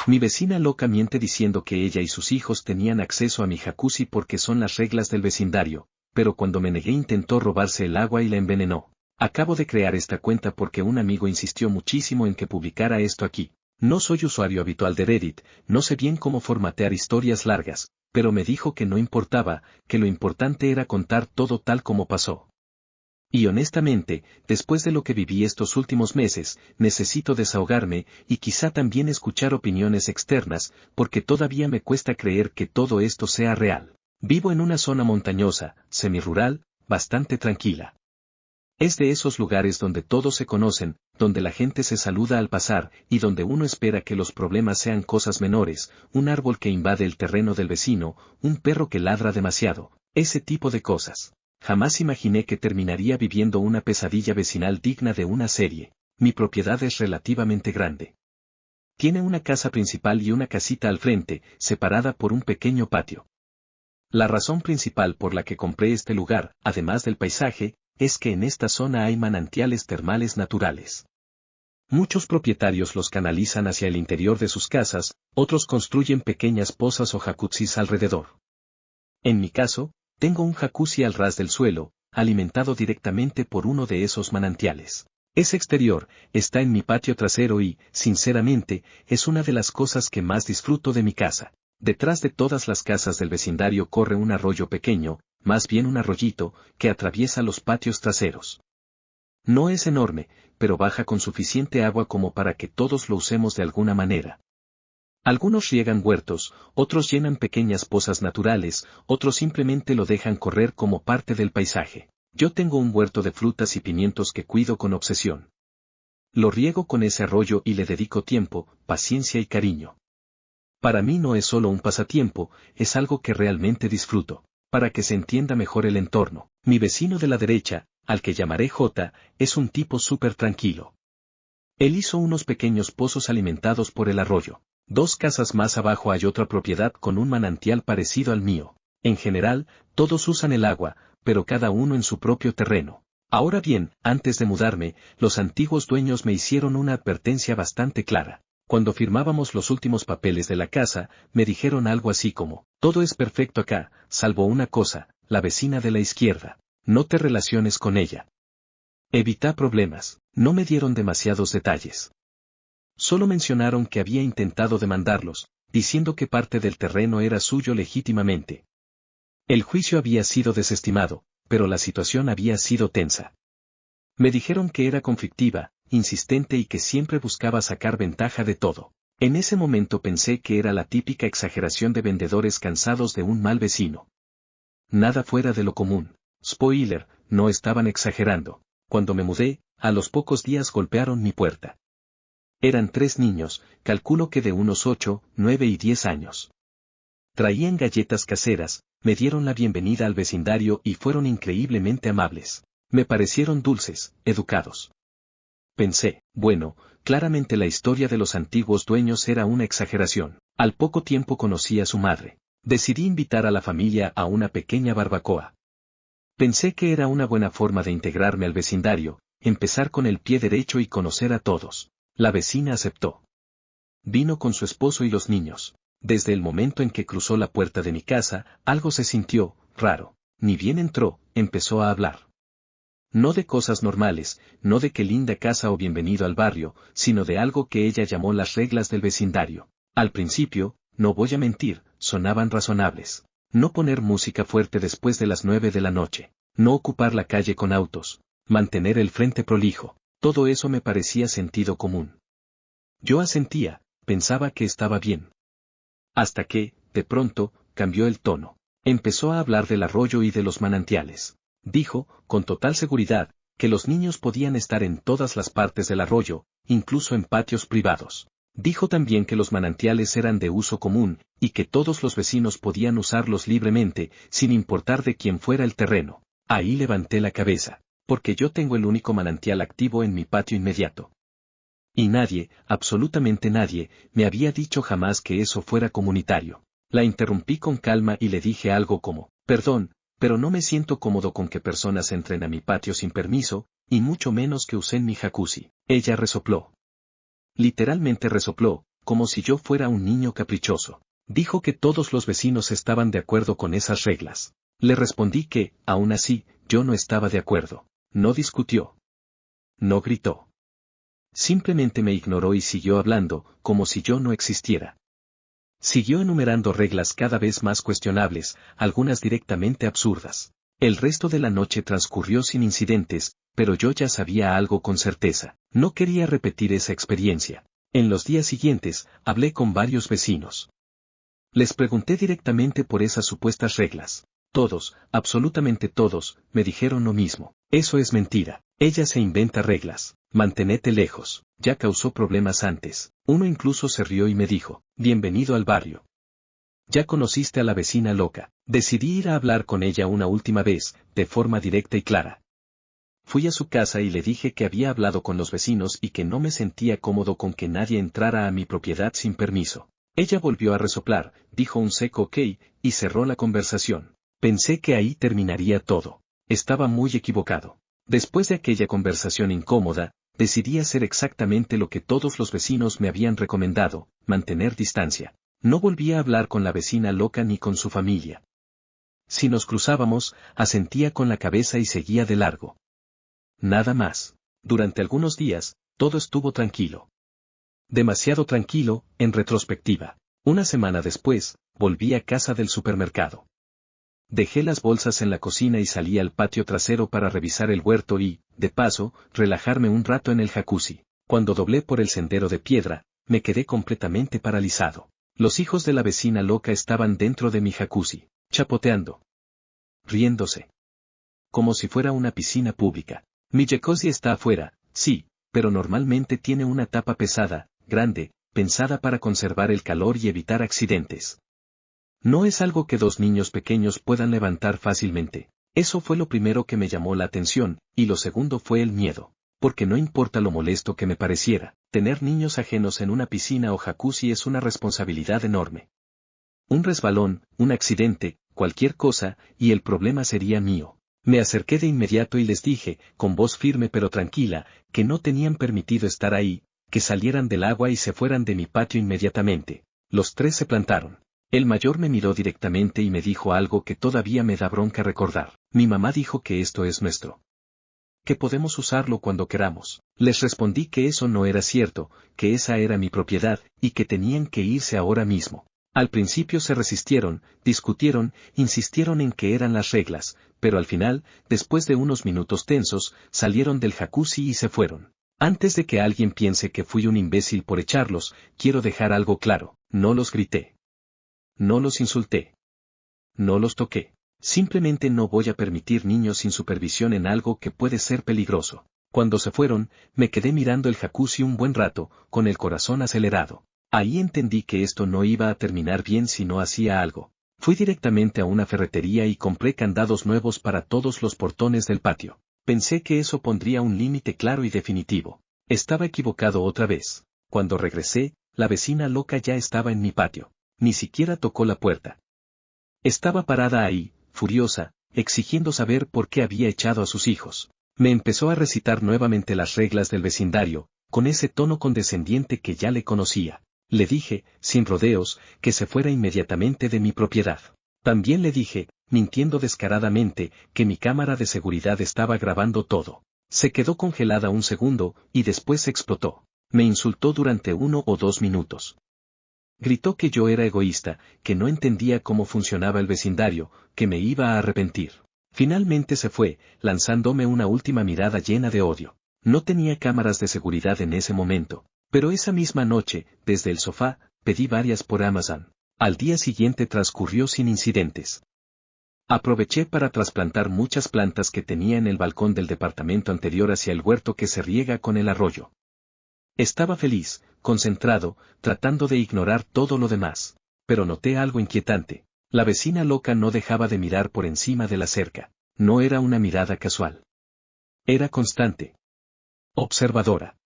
Mi vecina loca miente diciendo que ella y sus hijos tenían acceso a mi jacuzzi porque son las reglas del vecindario, pero cuando me negué intentó robarse el agua y la envenenó. Acabo de crear esta cuenta porque un amigo insistió muchísimo en que publicara esto aquí. No soy usuario habitual de Reddit, no sé bien cómo formatear historias largas, pero me dijo que no importaba, que lo importante era contar todo tal como pasó. Y honestamente, después de lo que viví estos últimos meses, necesito desahogarme y quizá también escuchar opiniones externas, porque todavía me cuesta creer que todo esto sea real. Vivo en una zona montañosa, semirural, bastante tranquila. Es de esos lugares donde todos se conocen, donde la gente se saluda al pasar y donde uno espera que los problemas sean cosas menores, un árbol que invade el terreno del vecino, un perro que ladra demasiado, ese tipo de cosas. Jamás imaginé que terminaría viviendo una pesadilla vecinal digna de una serie. Mi propiedad es relativamente grande. Tiene una casa principal y una casita al frente, separada por un pequeño patio. La razón principal por la que compré este lugar, además del paisaje, es que en esta zona hay manantiales termales naturales. Muchos propietarios los canalizan hacia el interior de sus casas, otros construyen pequeñas pozas o jacuzzis alrededor. En mi caso, tengo un jacuzzi al ras del suelo, alimentado directamente por uno de esos manantiales. Es exterior, está en mi patio trasero y, sinceramente, es una de las cosas que más disfruto de mi casa. Detrás de todas las casas del vecindario corre un arroyo pequeño, más bien un arroyito, que atraviesa los patios traseros. No es enorme, pero baja con suficiente agua como para que todos lo usemos de alguna manera. Algunos riegan huertos, otros llenan pequeñas pozas naturales, otros simplemente lo dejan correr como parte del paisaje. Yo tengo un huerto de frutas y pimientos que cuido con obsesión. Lo riego con ese arroyo y le dedico tiempo, paciencia y cariño. Para mí no es solo un pasatiempo, es algo que realmente disfruto. Para que se entienda mejor el entorno, mi vecino de la derecha, al que llamaré J, es un tipo súper tranquilo. Él hizo unos pequeños pozos alimentados por el arroyo. 2 casas más abajo hay otra propiedad con un manantial parecido al mío. En general, todos usan el agua, pero cada uno en su propio terreno. Ahora bien, antes de mudarme, los antiguos dueños me hicieron una advertencia bastante clara. Cuando firmábamos los últimos papeles de la casa, me dijeron algo así como, todo es perfecto acá, salvo una cosa, la vecina de la izquierda. No te relaciones con ella. Evita problemas. No me dieron demasiados detalles. Solo mencionaron que había intentado demandarlos, diciendo que parte del terreno era suyo legítimamente. El juicio había sido desestimado, pero la situación había sido tensa. Me dijeron que era conflictiva, insistente y que siempre buscaba sacar ventaja de todo. En ese momento pensé que era la típica exageración de vendedores cansados de un mal vecino. Nada fuera de lo común. Spoiler, no estaban exagerando. Cuando me mudé, a los pocos días golpearon mi puerta. Eran 3 niños, calculo que de unos 8, 9 y 10 años. Traían galletas caseras, me dieron la bienvenida al vecindario y fueron increíblemente amables. Me parecieron dulces, educados. Pensé, bueno, claramente la historia de los antiguos dueños era una exageración. Al poco tiempo conocí a su madre. Decidí invitar a la familia a una pequeña barbacoa. Pensé que era una buena forma de integrarme al vecindario, empezar con el pie derecho y conocer a todos. La vecina aceptó. Vino con su esposo y los niños. Desde el momento en que cruzó la puerta de mi casa, algo se sintió raro. Ni bien entró, empezó a hablar. No de cosas normales, no de qué linda casa o bienvenido al barrio, sino de algo que ella llamó las reglas del vecindario. Al principio, no voy a mentir, sonaban razonables. No poner música fuerte después de las 9 de la noche. No ocupar la calle con autos. Mantener el frente prolijo. Todo eso me parecía sentido común. Yo asentía, pensaba que estaba bien. Hasta que, de pronto, cambió el tono. Empezó a hablar del arroyo y de los manantiales. Dijo, con total seguridad, que los niños podían estar en todas las partes del arroyo, incluso en patios privados. Dijo también que los manantiales eran de uso común, y que todos los vecinos podían usarlos libremente, sin importar de quién fuera el terreno. Ahí levanté la cabeza, porque yo tengo el único manantial activo en mi patio inmediato. Y nadie, absolutamente nadie, me había dicho jamás que eso fuera comunitario. La interrumpí con calma y le dije algo como, perdón, pero no me siento cómodo con que personas entren a mi patio sin permiso, y mucho menos que usen mi jacuzzi. Ella resopló. Literalmente resopló, como si yo fuera un niño caprichoso. Dijo que todos los vecinos estaban de acuerdo con esas reglas. Le respondí que, aún así, yo no estaba de acuerdo. No discutió. No gritó. Simplemente me ignoró y siguió hablando, como si yo no existiera. Siguió enumerando reglas cada vez más cuestionables, algunas directamente absurdas. El resto de la noche transcurrió sin incidentes, pero yo ya sabía algo con certeza. No quería repetir esa experiencia. En los días siguientes, hablé con varios vecinos. Les pregunté directamente por esas supuestas reglas. Todos, absolutamente todos, me dijeron lo mismo. Eso es mentira. Ella se inventa reglas. Mantenete lejos. Ya causó problemas antes. Uno incluso se rió y me dijo, bienvenido al barrio. Ya conociste a la vecina loca. Decidí ir a hablar con ella una última vez, de forma directa y clara. Fui a su casa y le dije que había hablado con los vecinos y que no me sentía cómodo con que nadie entrara a mi propiedad sin permiso. Ella volvió a resoplar, dijo un seco ok, y cerró la conversación. Pensé que ahí terminaría todo. Estaba muy equivocado. Después de aquella conversación incómoda, decidí hacer exactamente lo que todos los vecinos me habían recomendado, mantener distancia. No volví a hablar con la vecina loca ni con su familia. Si nos cruzábamos, asentía con la cabeza y seguía de largo. Nada más. Durante algunos días, todo estuvo tranquilo. Demasiado tranquilo, en retrospectiva. Una semana después, volví a casa del supermercado. Dejé las bolsas en la cocina y salí al patio trasero para revisar el huerto y, de paso, relajarme un rato en el jacuzzi. Cuando doblé por el sendero de piedra, me quedé completamente paralizado. Los hijos de la vecina loca estaban dentro de mi jacuzzi, chapoteando, riéndose, como si fuera una piscina pública. Mi jacuzzi está afuera, sí, pero normalmente tiene una tapa pesada, grande, pensada para conservar el calor y evitar accidentes. No es algo que dos niños pequeños puedan levantar fácilmente. Eso fue lo primero que me llamó la atención, y lo segundo fue el miedo. Porque no importa lo molesto que me pareciera, tener niños ajenos en una piscina o jacuzzi es una responsabilidad enorme. Un resbalón, un accidente, cualquier cosa, y el problema sería mío. Me acerqué de inmediato y les dije, con voz firme pero tranquila, que no tenían permitido estar ahí, que salieran del agua y se fueran de mi patio inmediatamente. Los tres se plantaron. El mayor me miró directamente y me dijo algo que todavía me da bronca recordar. Mi mamá dijo que esto es nuestro. Que podemos usarlo cuando queramos. Les respondí que eso no era cierto, que esa era mi propiedad, y que tenían que irse ahora mismo. Al principio se resistieron, discutieron, insistieron en que eran las reglas, pero al final, después de unos minutos tensos, salieron del jacuzzi y se fueron. Antes de que alguien piense que fui un imbécil por echarlos, quiero dejar algo claro, no los grité. No los insulté. No los toqué. Simplemente no voy a permitir niños sin supervisión en algo que puede ser peligroso. Cuando se fueron, me quedé mirando el jacuzzi un buen rato, con el corazón acelerado. Ahí entendí que esto no iba a terminar bien si no hacía algo. Fui directamente a una ferretería y compré candados nuevos para todos los portones del patio. Pensé que eso pondría un límite claro y definitivo. Estaba equivocado otra vez. Cuando regresé, la vecina loca ya estaba en mi patio. Ni siquiera tocó la puerta. Estaba parada ahí, furiosa, exigiendo saber por qué había echado a sus hijos. Me empezó a recitar nuevamente las reglas del vecindario, con ese tono condescendiente que ya le conocía. Le dije, sin rodeos, que se fuera inmediatamente de mi propiedad. También le dije, mintiendo descaradamente, que mi cámara de seguridad estaba grabando todo. Se quedó congelada un segundo, y después explotó. Me insultó durante 1 o 2 minutos. Gritó que yo era egoísta, que no entendía cómo funcionaba el vecindario, que me iba a arrepentir. Finalmente se fue, lanzándome una última mirada llena de odio. No tenía cámaras de seguridad en ese momento, pero esa misma noche, desde el sofá, pedí varias por Amazon. Al día siguiente transcurrió sin incidentes. Aproveché para trasplantar muchas plantas que tenía en el balcón del departamento anterior hacia el huerto que se riega con el arroyo. Estaba feliz, concentrado, tratando de ignorar todo lo demás. Pero noté algo inquietante. La vecina loca no dejaba de mirar por encima de la cerca. No era una mirada casual. Era constante. Observadora.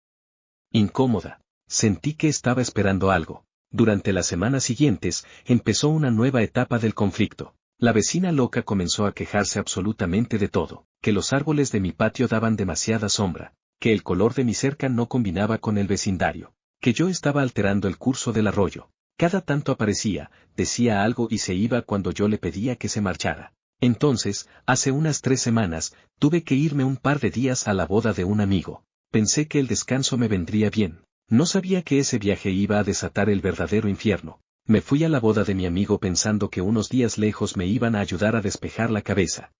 Incómoda. Sentí que estaba esperando algo. Durante las semanas siguientes, empezó una nueva etapa del conflicto. La vecina loca comenzó a quejarse absolutamente de todo, que los árboles de mi patio daban demasiada sombra, que el color de mi cerca no combinaba con el vecindario, que yo estaba alterando el curso del arroyo. Cada tanto aparecía, decía algo y se iba cuando yo le pedía que se marchara. Entonces, hace unas 3 semanas, tuve que irme un par de días a la boda de un amigo. Pensé que el descanso me vendría bien. No sabía que ese viaje iba a desatar el verdadero infierno. Me fui a la boda de mi amigo pensando que unos días lejos me iban a ayudar a despejar la cabeza.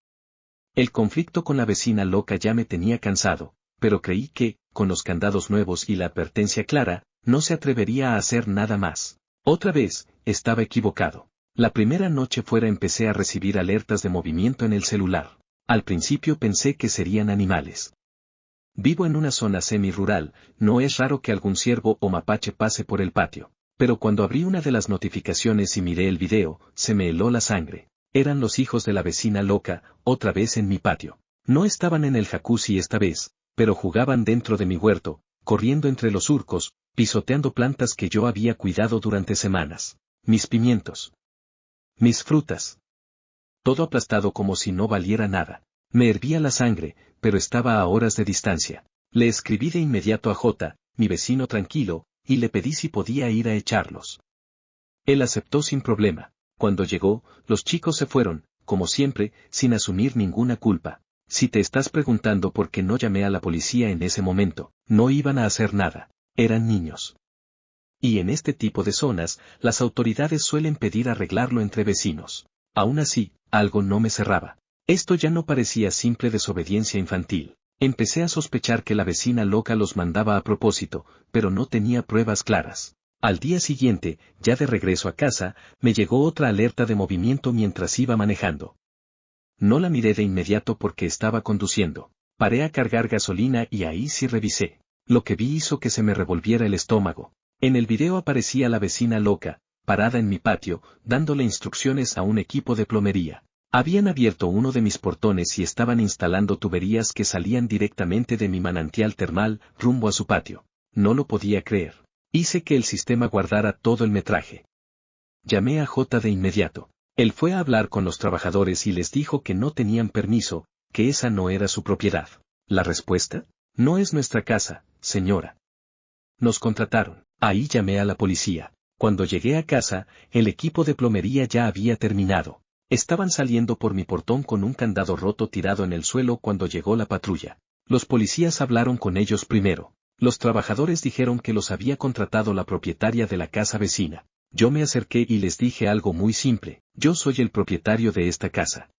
El conflicto con la vecina loca ya me tenía cansado, pero creí que, con los candados nuevos y la advertencia clara, no se atrevería a hacer nada más. Otra vez, estaba equivocado. La primera noche fuera empecé a recibir alertas de movimiento en el celular. Al principio pensé que serían animales. Vivo en una zona semi-rural, no es raro que algún ciervo o mapache pase por el patio. Pero cuando abrí una de las notificaciones y miré el video, se me heló la sangre. Eran los hijos de la vecina loca, otra vez en mi patio. No estaban en el jacuzzi esta vez, pero jugaban dentro de mi huerto, corriendo entre los surcos, pisoteando plantas que yo había cuidado durante semanas. Mis pimientos. Mis frutas. Todo aplastado como si no valiera nada. Me hervía la sangre, pero estaba a horas de distancia. Le escribí de inmediato a J, mi vecino tranquilo, y le pedí si podía ir a echarlos. Él aceptó sin problema. Cuando llegó, los chicos se fueron, como siempre, sin asumir ninguna culpa. Si te estás preguntando por qué no llamé a la policía en ese momento, no iban a hacer nada. Eran niños. Y en este tipo de zonas, las autoridades suelen pedir arreglarlo entre vecinos. Aún así, algo no me cerraba. Esto ya no parecía simple desobediencia infantil. Empecé a sospechar que la vecina loca los mandaba a propósito, pero no tenía pruebas claras. Al día siguiente, ya de regreso a casa, me llegó otra alerta de movimiento mientras iba manejando. No la miré de inmediato porque estaba conduciendo. Paré a cargar gasolina y ahí sí revisé. Lo que vi hizo que se me revolviera el estómago. En el video aparecía la vecina loca, parada en mi patio, dándole instrucciones a un equipo de plomería. Habían abierto uno de mis portones y estaban instalando tuberías que salían directamente de mi manantial termal, rumbo a su patio. No lo podía creer. Hice que el sistema guardara todo el metraje. Llamé a J de inmediato. Él fue a hablar con los trabajadores y les dijo que no tenían permiso, que esa no era su propiedad. La respuesta: no es nuestra casa, señora. Nos contrataron. Ahí llamé a la policía. Cuando llegué a casa, el equipo de plomería ya había terminado. Estaban saliendo por mi portón con un candado roto tirado en el suelo cuando llegó la patrulla. Los policías hablaron con ellos primero. Los trabajadores dijeron que los había contratado la propietaria de la casa vecina. Yo me acerqué y les dije algo muy simple: yo soy el propietario de esta casa.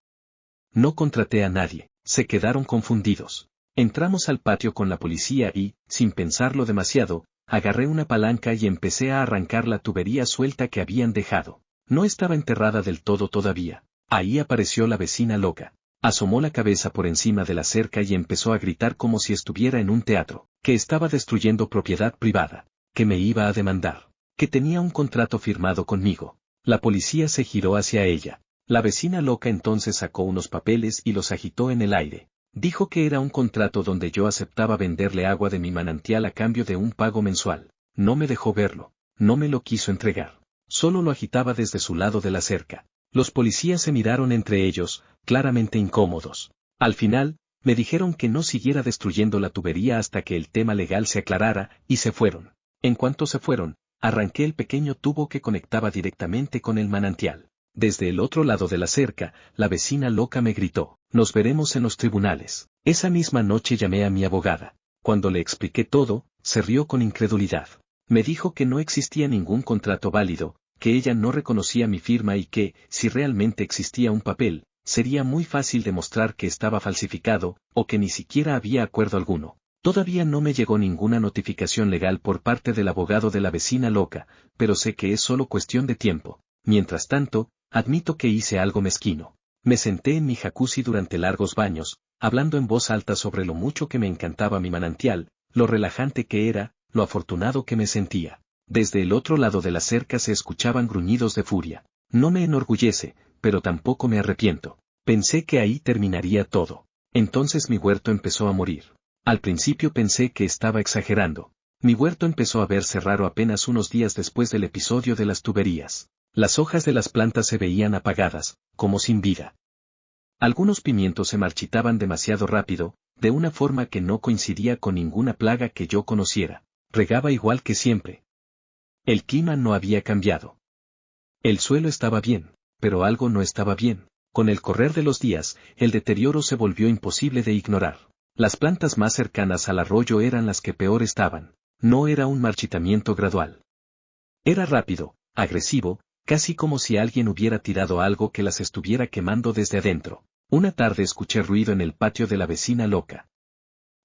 No contraté a nadie. Se quedaron confundidos. Entramos al patio con la policía y, sin pensarlo demasiado, agarré una palanca y empecé a arrancar la tubería suelta que habían dejado. No estaba enterrada del todo todavía. Ahí apareció la vecina loca. Asomó la cabeza por encima de la cerca y empezó a gritar como si estuviera en un teatro, que estaba destruyendo propiedad privada, que me iba a demandar, que tenía un contrato firmado conmigo. La policía se giró hacia ella. La vecina loca entonces sacó unos papeles y los agitó en el aire. Dijo que era un contrato donde yo aceptaba venderle agua de mi manantial a cambio de un pago mensual. No me dejó verlo. No me lo quiso entregar. Solo lo agitaba desde su lado de la cerca. Los policías se miraron entre ellos, claramente incómodos. Al final, me dijeron que no siguiera destruyendo la tubería hasta que el tema legal se aclarara, y se fueron. En cuanto se fueron, arranqué el pequeño tubo que conectaba directamente con el manantial. Desde el otro lado de la cerca, la vecina loca me gritó: nos veremos en los tribunales. Esa misma noche llamé a mi abogada. Cuando le expliqué todo, se rió con incredulidad. Me dijo que no existía ningún contrato válido, que ella no reconocía mi firma y que, si realmente existía un papel, sería muy fácil demostrar que estaba falsificado, o que ni siquiera había acuerdo alguno. Todavía no me llegó ninguna notificación legal por parte del abogado de la vecina loca, pero sé que es solo cuestión de tiempo. Mientras tanto, admito que hice algo mezquino. Me senté en mi jacuzzi durante largos baños, hablando en voz alta sobre lo mucho que me encantaba mi manantial, lo relajante que era, lo afortunado que me sentía. Desde el otro lado de la cerca se escuchaban gruñidos de furia. No me enorgullece, pero tampoco me arrepiento. Pensé que ahí terminaría todo. Entonces mi huerto empezó a morir. Al principio pensé que estaba exagerando. Mi huerto empezó a verse raro apenas unos días después del episodio de las tuberías. Las hojas de las plantas se veían apagadas, como sin vida. Algunos pimientos se marchitaban demasiado rápido, de una forma que no coincidía con ninguna plaga que yo conociera. Regaba igual que siempre. El clima no había cambiado. El suelo estaba bien, pero algo no estaba bien. Con el correr de los días, el deterioro se volvió imposible de ignorar. Las plantas más cercanas al arroyo eran las que peor estaban. No era un marchitamiento gradual. Era rápido, agresivo, casi como si alguien hubiera tirado algo que las estuviera quemando desde adentro. Una tarde escuché ruido en el patio de la vecina loca.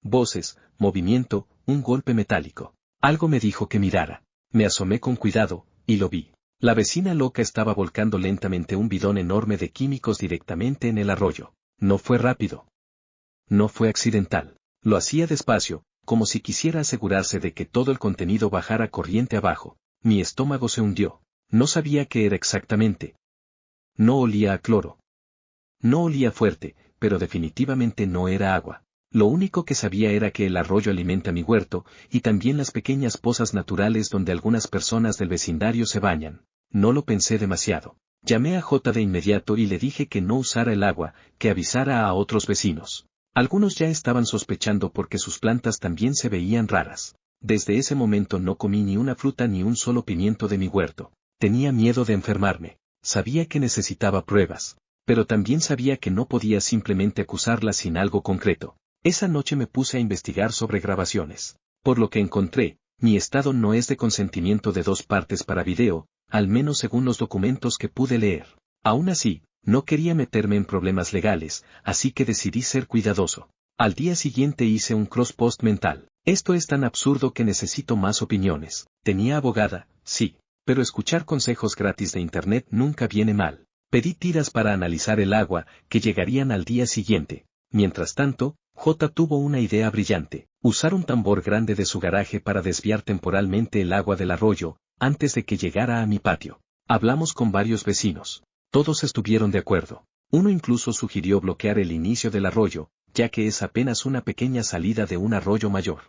Voces, movimiento, un golpe metálico. Algo me dijo que mirara. Me asomé con cuidado, y lo vi. La vecina loca estaba volcando lentamente un bidón enorme de químicos directamente en el arroyo. No fue rápido. No fue accidental. Lo hacía despacio, como si quisiera asegurarse de que todo el contenido bajara corriente abajo. Mi estómago se hundió. No sabía qué era exactamente. No olía a cloro. No olía fuerte, pero definitivamente no era agua. Lo único que sabía era que el arroyo alimenta mi huerto, y también las pequeñas pozas naturales donde algunas personas del vecindario se bañan. No lo pensé demasiado. Llamé a J de inmediato y le dije que no usara el agua, que avisara a otros vecinos. Algunos ya estaban sospechando porque sus plantas también se veían raras. Desde ese momento no comí ni una fruta ni un solo pimiento de mi huerto. Tenía miedo de enfermarme. Sabía que necesitaba pruebas, pero también sabía que no podía simplemente acusarla sin algo concreto. Esa noche me puse a investigar sobre grabaciones. Por lo que encontré, mi estado no es de consentimiento de 2 partes para video, al menos según los documentos que pude leer. Aún así, no quería meterme en problemas legales, así que decidí ser cuidadoso. Al día siguiente hice un cross-post mental. Esto es tan absurdo que necesito más opiniones. Tenía abogada, sí, pero escuchar consejos gratis de internet nunca viene mal. Pedí tiras para analizar el agua, que llegarían al día siguiente. Mientras tanto, J tuvo una idea brillante: usar un tambor grande de su garaje para desviar temporalmente el agua del arroyo, antes de que llegara a mi patio. Hablamos con varios vecinos. Todos estuvieron de acuerdo. Uno incluso sugirió bloquear el inicio del arroyo, ya que es apenas una pequeña salida de un arroyo mayor.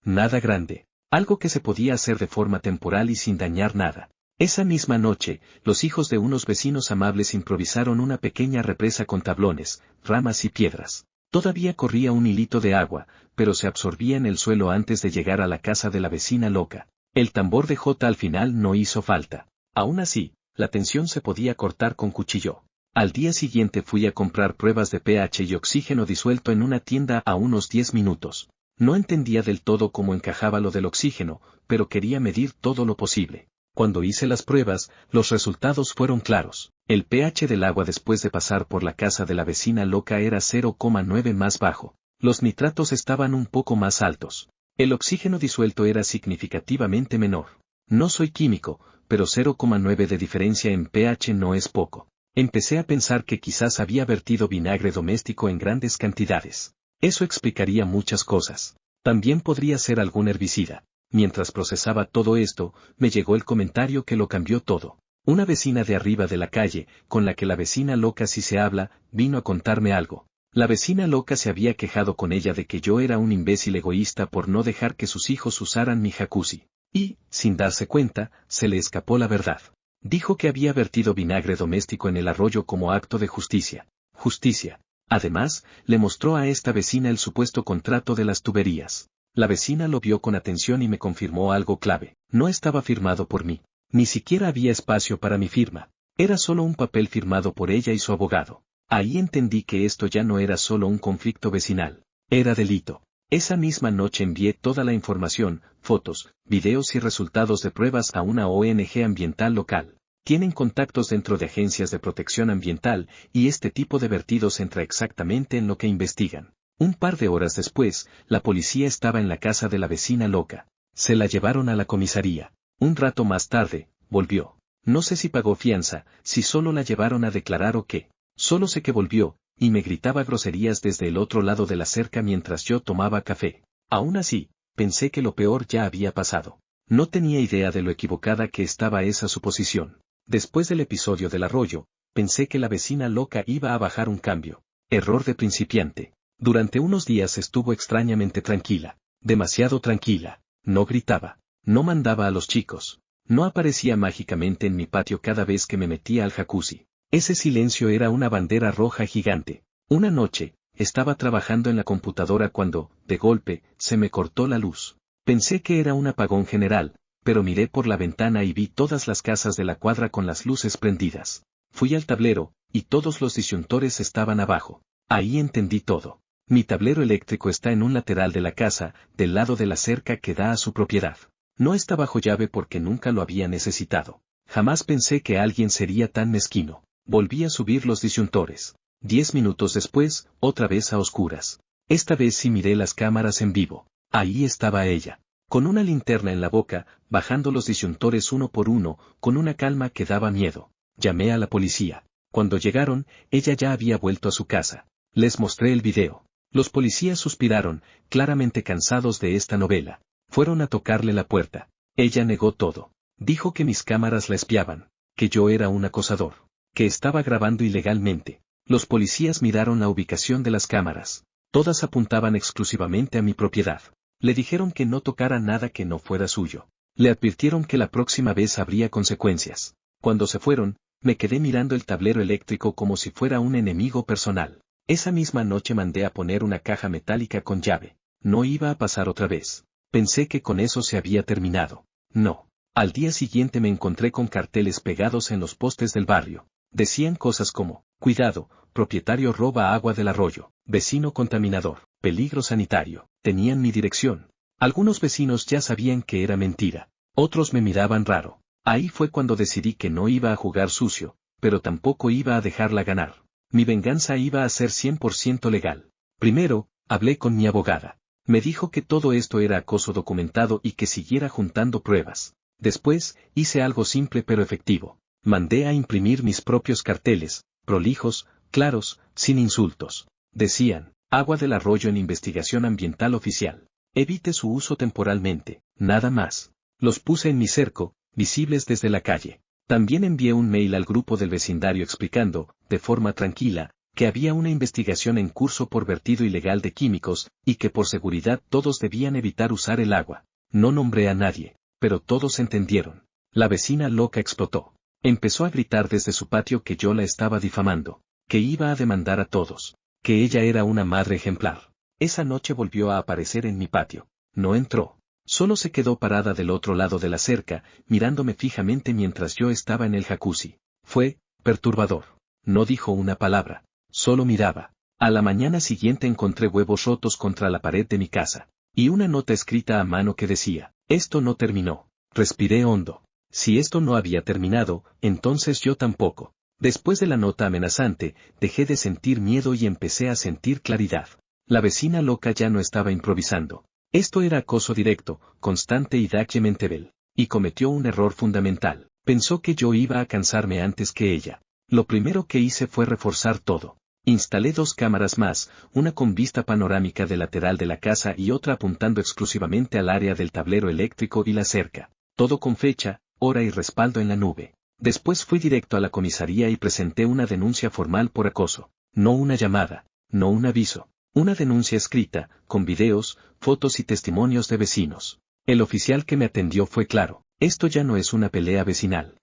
Nada grande. Algo que se podía hacer de forma temporal y sin dañar nada. Esa misma noche, los hijos de unos vecinos amables improvisaron una pequeña represa con tablones, ramas y piedras. Todavía corría un hilito de agua, pero se absorbía en el suelo antes de llegar a la casa de la vecina loca. El tambor de J al final no hizo falta. Aún así, la tensión se podía cortar con cuchillo. Al día siguiente fui a comprar pruebas de pH y oxígeno disuelto en una tienda a unos 10 minutos. No entendía del todo cómo encajaba lo del oxígeno, pero quería medir todo lo posible. Cuando hice las pruebas, los resultados fueron claros. El pH del agua después de pasar por la casa de la vecina loca era 0,9 más bajo. Los nitratos estaban un poco más altos. El oxígeno disuelto era significativamente menor. No soy químico, pero 0,9 de diferencia en pH no es poco. Empecé a pensar que quizás había vertido vinagre doméstico en grandes cantidades. Eso explicaría muchas cosas. También podría ser algún herbicida. Mientras procesaba todo esto, me llegó el comentario que lo cambió todo. Una vecina de arriba de la calle, con la que la vecina loca sí se habla, vino a contarme algo. La vecina loca se había quejado con ella de que yo era un imbécil egoísta por no dejar que sus hijos usaran mi jacuzzi. Y, sin darse cuenta, se le escapó la verdad. Dijo que había vertido vinagre doméstico en el arroyo como acto de justicia. Justicia. Además, le mostró a esta vecina el supuesto contrato de las tuberías. La vecina lo vio con atención y me confirmó algo clave. No estaba firmado por mí. Ni siquiera había espacio para mi firma. Era solo un papel firmado por ella y su abogado. Ahí entendí que esto ya no era solo un conflicto vecinal. Era delito. Esa misma noche envié toda la información, fotos, videos y resultados de pruebas a una ONG ambiental local. Tienen contactos dentro de agencias de protección ambiental, y este tipo de vertidos entra exactamente en lo que investigan. Un par de horas después, la policía estaba en la casa de la vecina loca. Se la llevaron a la comisaría. Un rato más tarde, volvió. No sé si pagó fianza, si solo la llevaron a declarar o qué. Solo sé que volvió, y me gritaba groserías desde el otro lado de la cerca mientras yo tomaba café. Aún así, pensé que lo peor ya había pasado. No tenía idea de lo equivocada que estaba esa suposición. Después del episodio del arroyo, pensé que la vecina loca iba a bajar un cambio. Error de principiante. Durante unos días estuvo extrañamente tranquila. Demasiado tranquila. No gritaba. No mandaba a los chicos. No aparecía mágicamente en mi patio cada vez que me metía al jacuzzi. Ese silencio era una bandera roja gigante. Una noche, estaba trabajando en la computadora cuando, de golpe, se me cortó la luz. Pensé que era un apagón general, pero miré por la ventana y vi todas las casas de la cuadra con las luces prendidas. Fui al tablero, y todos los disyuntores estaban abajo. Ahí entendí todo. Mi tablero eléctrico está en un lateral de la casa, del lado de la cerca que da a su propiedad. No está bajo llave porque nunca lo había necesitado. Jamás pensé que alguien sería tan mezquino. Volví a subir los disyuntores. 10 minutos después, otra vez a oscuras. Esta vez sí miré las cámaras en vivo. Ahí estaba ella, con una linterna en la boca, bajando los disyuntores uno por uno, con una calma que daba miedo. Llamé a la policía. Cuando llegaron, ella ya había vuelto a su casa. Les mostré el video. Los policías suspiraron, claramente cansados de esta novela. Fueron a tocarle la puerta. Ella negó todo. Dijo que mis cámaras la espiaban, que yo era un acosador, que estaba grabando ilegalmente. Los policías miraron la ubicación de las cámaras. Todas apuntaban exclusivamente a mi propiedad. Le dijeron que no tocara nada que no fuera suyo. Le advirtieron que la próxima vez habría consecuencias. Cuando se fueron, me quedé mirando el tablero eléctrico como si fuera un enemigo personal. Esa misma noche mandé a poner una caja metálica con llave. No iba a pasar otra vez. Pensé que con eso se había terminado. No. Al día siguiente me encontré con carteles pegados en los postes del barrio. Decían cosas como, cuidado, propietario roba agua del arroyo, vecino contaminador, peligro sanitario. Tenían mi dirección. Algunos vecinos ya sabían que era mentira. Otros me miraban raro. Ahí fue cuando decidí que no iba a jugar sucio, pero tampoco iba a dejarla ganar. Mi venganza iba a ser 100% legal. Primero, hablé con mi abogada. Me dijo que todo esto era acoso documentado y que siguiera juntando pruebas. Después, hice algo simple pero efectivo. Mandé a imprimir mis propios carteles, prolijos, claros, sin insultos. Decían, agua del arroyo en investigación ambiental oficial. Evite su uso temporalmente, nada más. Los puse en mi cerco, visibles desde la calle. También envié un mail al grupo del vecindario explicando, de forma tranquila, que había una investigación en curso por vertido ilegal de químicos, y que por seguridad todos debían evitar usar el agua. No nombré a nadie, pero todos entendieron. La vecina loca explotó. Empezó a gritar desde su patio que yo la estaba difamando, que iba a demandar a todos, que ella era una madre ejemplar. Esa noche volvió a aparecer en mi patio. No entró. Solo se quedó parada del otro lado de la cerca, mirándome fijamente mientras yo estaba en el jacuzzi. Fue perturbador. No dijo una palabra. Solo miraba. A la mañana siguiente encontré huevos rotos contra la pared de mi casa. Y una nota escrita a mano que decía, esto no terminó. Respiré hondo. Si esto no había terminado, entonces yo tampoco. Después de la nota amenazante, dejé de sentir miedo y empecé a sentir claridad. La vecina loca ya no estaba improvisando. Esto era acoso directo, constante y documentable. Y cometió un error fundamental. Pensó que yo iba a cansarme antes que ella. Lo primero que hice fue reforzar todo. Instalé 2 cámaras más, una con vista panorámica del lateral de la casa y otra apuntando exclusivamente al área del tablero eléctrico y la cerca. Todo con fecha, hora y respaldo en la nube. Después fui directo a la comisaría y presenté una denuncia formal por acoso. No una llamada, no un aviso. Una denuncia escrita, con videos, fotos y testimonios de vecinos. El oficial que me atendió fue claro. Esto ya no es una pelea vecinal.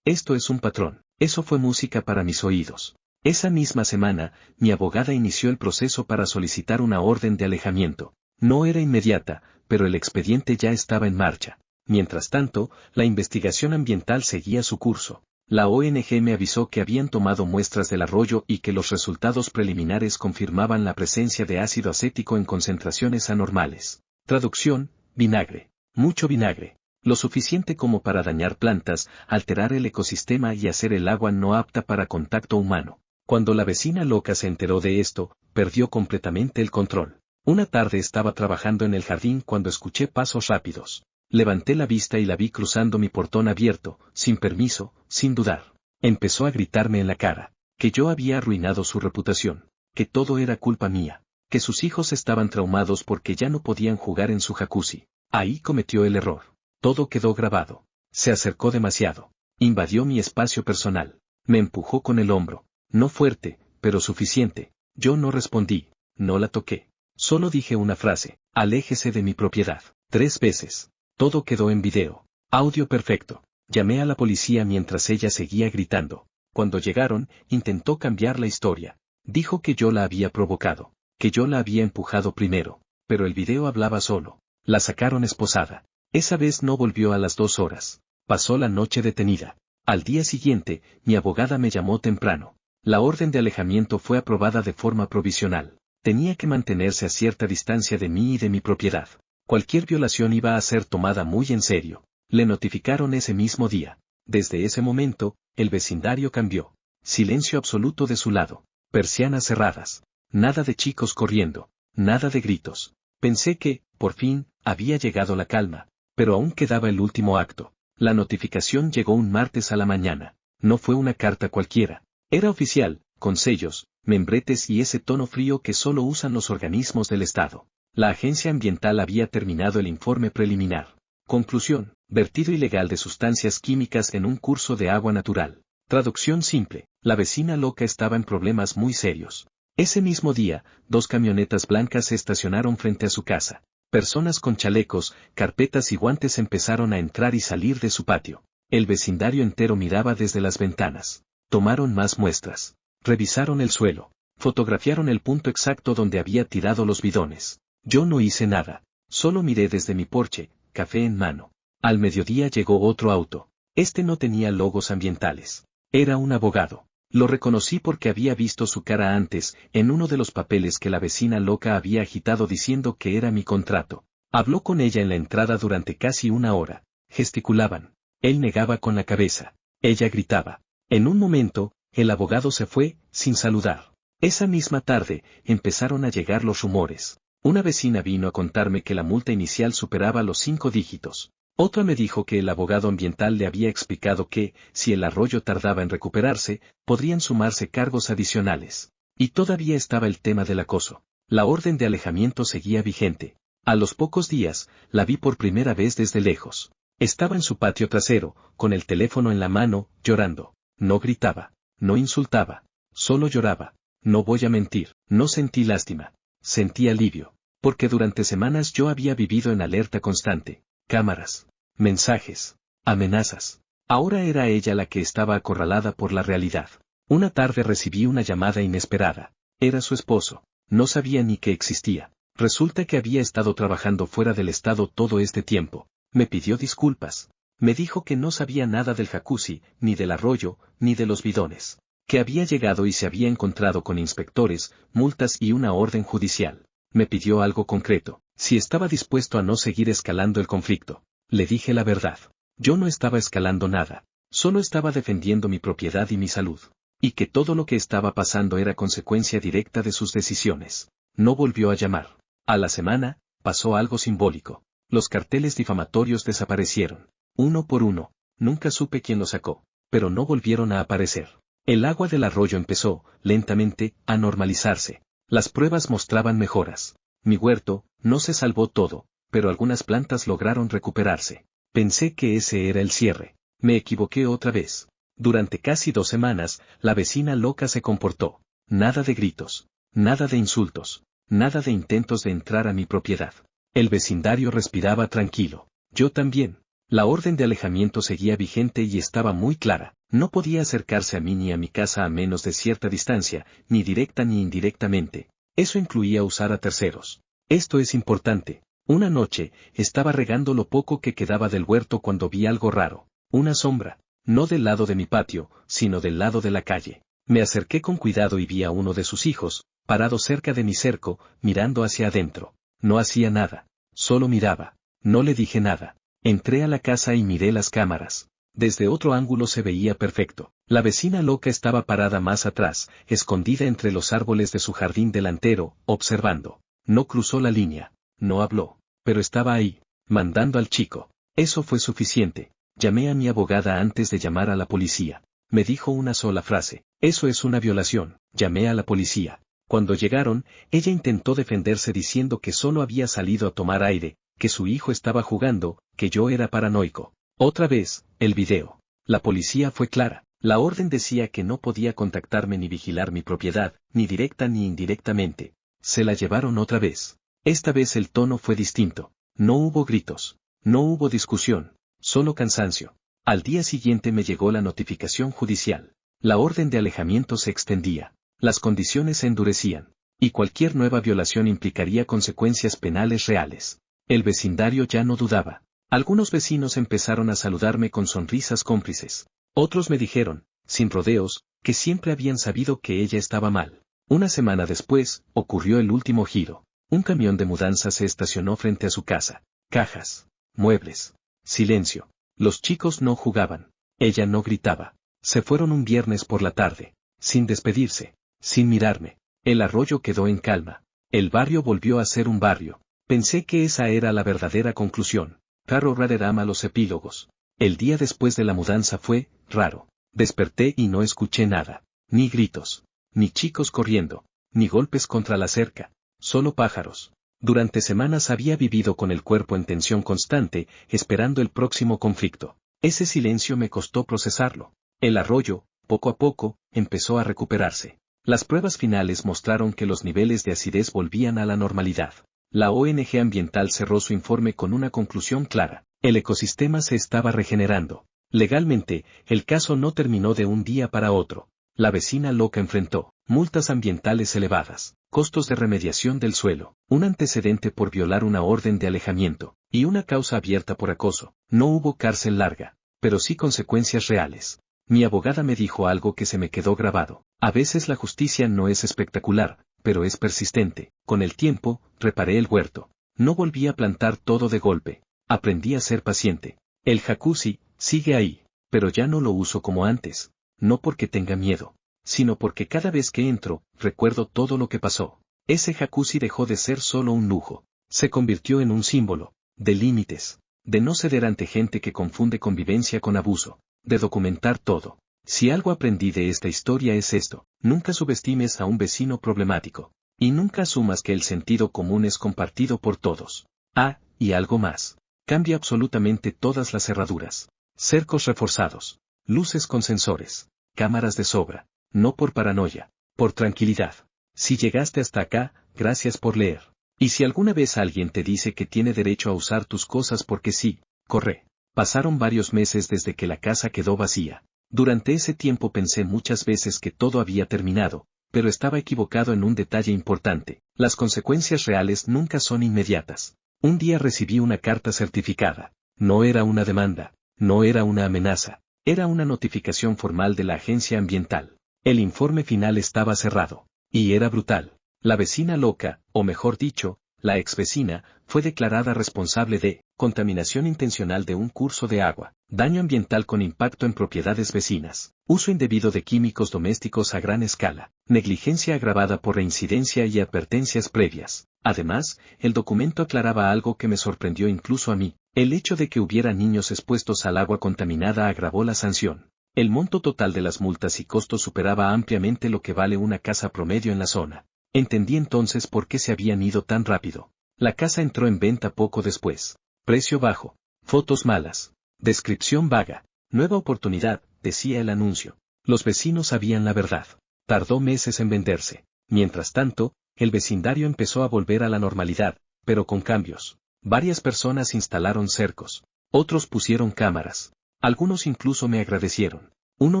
Esto es un patrón. Eso fue música para mis oídos. Esa misma semana, mi abogada inició el proceso para solicitar una orden de alejamiento. No era inmediata, pero el expediente ya estaba en marcha. Mientras tanto, la investigación ambiental seguía su curso. La ONG me avisó que habían tomado muestras del arroyo y que los resultados preliminares confirmaban la presencia de ácido acético en concentraciones anormales. Traducción, vinagre. Mucho vinagre. Lo suficiente como para dañar plantas, alterar el ecosistema y hacer el agua no apta para contacto humano. Cuando la vecina loca se enteró de esto, perdió completamente el control. Una tarde estaba trabajando en el jardín cuando escuché pasos rápidos. Levanté la vista y la vi cruzando mi portón abierto, sin permiso, sin dudar. Empezó a gritarme en la cara, que yo había arruinado su reputación, que todo era culpa mía, que sus hijos estaban traumados porque ya no podían jugar en su jacuzzi. Ahí cometió el error. Todo quedó grabado. Se acercó demasiado. Invadió mi espacio personal. Me empujó con el hombro. No fuerte, pero suficiente. Yo no respondí. No la toqué. Solo dije una frase. Aléjese de mi propiedad. 3 veces. Todo quedó en video. Audio perfecto. Llamé a la policía mientras ella seguía gritando. Cuando llegaron, intentó cambiar la historia. Dijo que yo la había provocado. Que yo la había empujado primero. Pero el video hablaba solo. La sacaron esposada. Esa vez no volvió a las 2 horas. Pasó la noche detenida. Al día siguiente, mi abogada me llamó temprano. La orden de alejamiento fue aprobada de forma provisional. Tenía que mantenerse a cierta distancia de mí y de mi propiedad. Cualquier violación iba a ser tomada muy en serio. Le notificaron ese mismo día. Desde ese momento, el vecindario cambió. Silencio absoluto de su lado. Persianas cerradas. Nada de chicos corriendo. Nada de gritos. Pensé que, por fin, había llegado la calma. Pero aún quedaba el último acto. La notificación llegó un martes a la mañana. No fue una carta cualquiera. Era oficial, con sellos, membretes y ese tono frío que solo usan los organismos del Estado. La agencia ambiental había terminado el informe preliminar. Conclusión: vertido ilegal de sustancias químicas en un curso de agua natural. Traducción simple: la vecina loca estaba en problemas muy serios. Ese mismo día, 2 camionetas blancas se estacionaron frente a su casa. Personas con chalecos, carpetas y guantes empezaron a entrar y salir de su patio. El vecindario entero miraba desde las ventanas. Tomaron más muestras. Revisaron el suelo. Fotografiaron el punto exacto donde había tirado los bidones. Yo no hice nada. Solo miré desde mi porche, café en mano. Al mediodía llegó otro auto. Este no tenía logos ambientales. Era un abogado. Lo reconocí porque había visto su cara antes, en uno de los papeles que la vecina loca había agitado diciendo que era mi contrato. Habló con ella en la entrada durante casi 1 hora. Gesticulaban. Él negaba con la cabeza. Ella gritaba. En un momento, el abogado se fue, sin saludar. Esa misma tarde, empezaron a llegar los rumores. Una vecina vino a contarme que la multa inicial superaba los 5 dígitos. Otra me dijo que el abogado ambiental le había explicado que, si el arroyo tardaba en recuperarse, podrían sumarse cargos adicionales. Y todavía estaba el tema del acoso. La orden de alejamiento seguía vigente. A los pocos días, la vi por primera vez desde lejos. Estaba en su patio trasero, con el teléfono en la mano, llorando. No gritaba, no insultaba, solo lloraba. No voy a mentir, no sentí lástima. Sentí alivio. Porque durante semanas yo había vivido en alerta constante. Cámaras, mensajes, amenazas. Ahora era ella la que estaba acorralada por la realidad. Una tarde recibí una llamada inesperada. Era su esposo. No sabía ni que existía. Resulta que había estado trabajando fuera del estado todo este tiempo. Me pidió disculpas. Me dijo que no sabía nada del jacuzzi, ni del arroyo, ni de los bidones. Que había llegado y se había encontrado con inspectores, multas y una orden judicial. Me pidió algo concreto, si estaba dispuesto a no seguir escalando el conflicto. Le dije la verdad. Yo no estaba escalando nada. Solo estaba defendiendo mi propiedad y mi salud. Y que todo lo que estaba pasando era consecuencia directa de sus decisiones. No volvió a llamar. A la semana, pasó algo simbólico. Los carteles difamatorios desaparecieron. Uno por uno. Nunca supe quién los sacó. Pero no volvieron a aparecer. El agua del arroyo empezó, lentamente, a normalizarse. Las pruebas mostraban mejoras. Mi huerto, no se salvó todo, pero algunas plantas lograron recuperarse. Pensé que ese era el cierre. Me equivoqué otra vez. Durante casi 2 semanas, la vecina loca se comportó. Nada de gritos. Nada de insultos. Nada de intentos de entrar a mi propiedad. El vecindario respiraba tranquilo. Yo también. La orden de alejamiento seguía vigente y estaba muy clara. No podía acercarse a mí ni a mi casa a menos de cierta distancia, ni directa ni indirectamente. Eso incluía usar a terceros. Esto es importante. Una noche, estaba regando lo poco que quedaba del huerto cuando vi algo raro. Una sombra. No del lado de mi patio, sino del lado de la calle. Me acerqué con cuidado y vi a uno de sus hijos, parado cerca de mi cerco, mirando hacia adentro. No hacía nada. Solo miraba. No le dije nada. Entré a la casa y miré las cámaras. Desde otro ángulo se veía perfecto. La vecina loca estaba parada más atrás, escondida entre los árboles de su jardín delantero, observando. No cruzó la línea. No habló. Pero estaba ahí, mandando al chico. Eso fue suficiente. Llamé a mi abogada antes de llamar a la policía. Me dijo una sola frase. Eso es una violación. Llamé a la policía. Cuando llegaron, ella intentó defenderse diciendo que solo había salido a tomar aire, que su hijo estaba jugando, que yo era paranoico. Otra vez, el video. La policía fue clara. La orden decía que no podía contactarme ni vigilar mi propiedad, ni directa ni indirectamente. Se la llevaron otra vez. Esta vez el tono fue distinto. No hubo gritos. No hubo discusión. Solo cansancio. Al día siguiente me llegó la notificación judicial. La orden de alejamiento se extendía. Las condiciones se endurecían. Y cualquier nueva violación implicaría consecuencias penales reales. El vecindario ya no dudaba. Algunos vecinos empezaron a saludarme con sonrisas cómplices. Otros me dijeron, sin rodeos, que siempre habían sabido que ella estaba mal. Una semana después, ocurrió el último giro. Un camión de mudanza se estacionó frente a su casa. Cajas, muebles, silencio. Los chicos no jugaban. Ella no gritaba. Se fueron un viernes por la tarde, sin despedirse, sin mirarme. El arroyo quedó en calma. El barrio volvió a ser un barrio. Pensé que esa era la verdadera conclusión. Raro ama los epílogos. El día después de la mudanza fue raro. Desperté y no escuché nada. Ni gritos, ni chicos corriendo, ni golpes contra la cerca. Solo pájaros. Durante semanas había vivido con el cuerpo en tensión constante, esperando el próximo conflicto. Ese silencio me costó procesarlo. El arroyo, poco a poco, empezó a recuperarse. Las pruebas finales mostraron que los niveles de acidez volvían a la normalidad. La ONG ambiental cerró su informe con una conclusión clara. El ecosistema se estaba regenerando. Legalmente, el caso no terminó de un día para otro. La vecina loca enfrentó multas ambientales elevadas, costos de remediación del suelo, un antecedente por violar una orden de alejamiento, y una causa abierta por acoso. No hubo cárcel larga, pero sí consecuencias reales. Mi abogada me dijo algo que se me quedó grabado. A veces la justicia no es espectacular, pero es persistente. Con el tiempo, reparé el huerto. No volví a plantar todo de golpe. Aprendí a ser paciente. El jacuzzi sigue ahí, pero ya no lo uso como antes. No porque tenga miedo, sino porque cada vez que entro, recuerdo todo lo que pasó. Ese jacuzzi dejó de ser solo un lujo. Se convirtió en un símbolo de límites, de no ceder ante gente que confunde convivencia con abuso, de documentar todo. Si algo aprendí de esta historia es esto: nunca subestimes a un vecino problemático. Y nunca asumas que el sentido común es compartido por todos. Ah, y algo más. Cambia absolutamente todas las cerraduras. Cercos reforzados. Luces con sensores. Cámaras de sobra. No por paranoia. Por tranquilidad. Si llegaste hasta acá, gracias por leer. Y si alguna vez alguien te dice que tiene derecho a usar tus cosas porque sí, corre. Pasaron varios meses desde que la casa quedó vacía. Durante ese tiempo pensé muchas veces que todo había terminado, pero estaba equivocado en un detalle importante. Las consecuencias reales nunca son inmediatas. Un día recibí una carta certificada. No era una demanda, no era una amenaza, era una notificación formal de la agencia ambiental. El informe final estaba cerrado. Y era brutal. La vecina loca, o mejor dicho, la exvecina, fue declarada responsable de contaminación intencional de un curso de agua, daño ambiental con impacto en propiedades vecinas, uso indebido de químicos domésticos a gran escala, negligencia agravada por reincidencia y advertencias previas. Además, el documento aclaraba algo que me sorprendió incluso a mí: el hecho de que hubiera niños expuestos al agua contaminada agravó la sanción. El monto total de las multas y costos superaba ampliamente lo que vale una casa promedio en la zona. Entendí entonces por qué se habían ido tan rápido. La casa entró en venta poco después. Precio bajo. Fotos malas. Descripción vaga. Nueva oportunidad, decía el anuncio. Los vecinos sabían la verdad. Tardó meses en venderse. Mientras tanto, el vecindario empezó a volver a la normalidad, pero con cambios. Varias personas instalaron cercos. Otros pusieron cámaras. Algunos incluso me agradecieron. Uno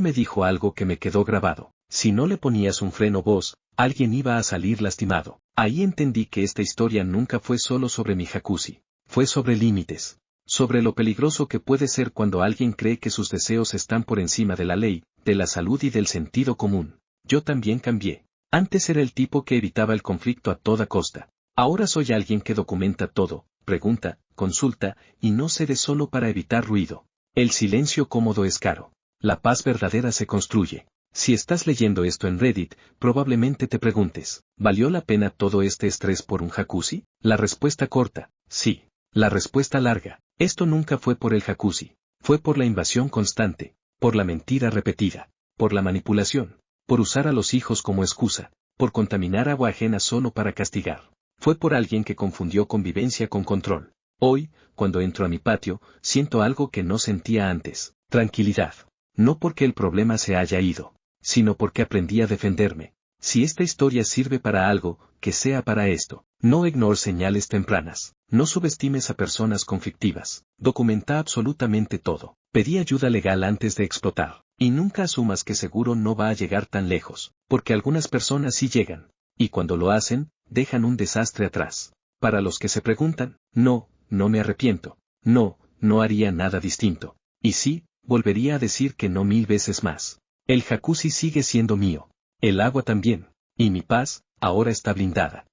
me dijo algo que me quedó grabado: si no le ponías un freno vos, alguien iba a salir lastimado. Ahí entendí que esta historia nunca fue solo sobre mi jacuzzi. Fue sobre límites. Sobre lo peligroso que puede ser cuando alguien cree que sus deseos están por encima de la ley, de la salud y del sentido común. Yo también cambié. Antes era el tipo que evitaba el conflicto a toda costa. Ahora soy alguien que documenta todo, pregunta, consulta, y no cede solo para evitar ruido. El silencio cómodo es caro. La paz verdadera se construye. Si estás leyendo esto en Reddit, probablemente te preguntes: ¿valió la pena todo este estrés por un jacuzzi? La respuesta corta: sí. La respuesta larga: esto nunca fue por el jacuzzi. Fue por la invasión constante, por la mentira repetida, por la manipulación, por usar a los hijos como excusa, por contaminar agua ajena solo para castigar. Fue por alguien que confundió convivencia con control. Hoy, cuando entro a mi patio, siento algo que no sentía antes: tranquilidad. No porque el problema se haya ido, sino porque aprendí a defenderme. Si esta historia sirve para algo, que sea para esto. No ignores señales tempranas. No subestimes a personas conflictivas. Documenta absolutamente todo. Pedí ayuda legal antes de explotar. Y nunca asumas que seguro no va a llegar tan lejos, porque algunas personas sí llegan. Y cuando lo hacen, dejan un desastre atrás. Para los que se preguntan, no, no me arrepiento. No, no haría nada distinto. Y sí, volvería a decir que no 1000 veces más. El jacuzzi sigue siendo mío. El agua también. Y mi paz, ahora está blindada.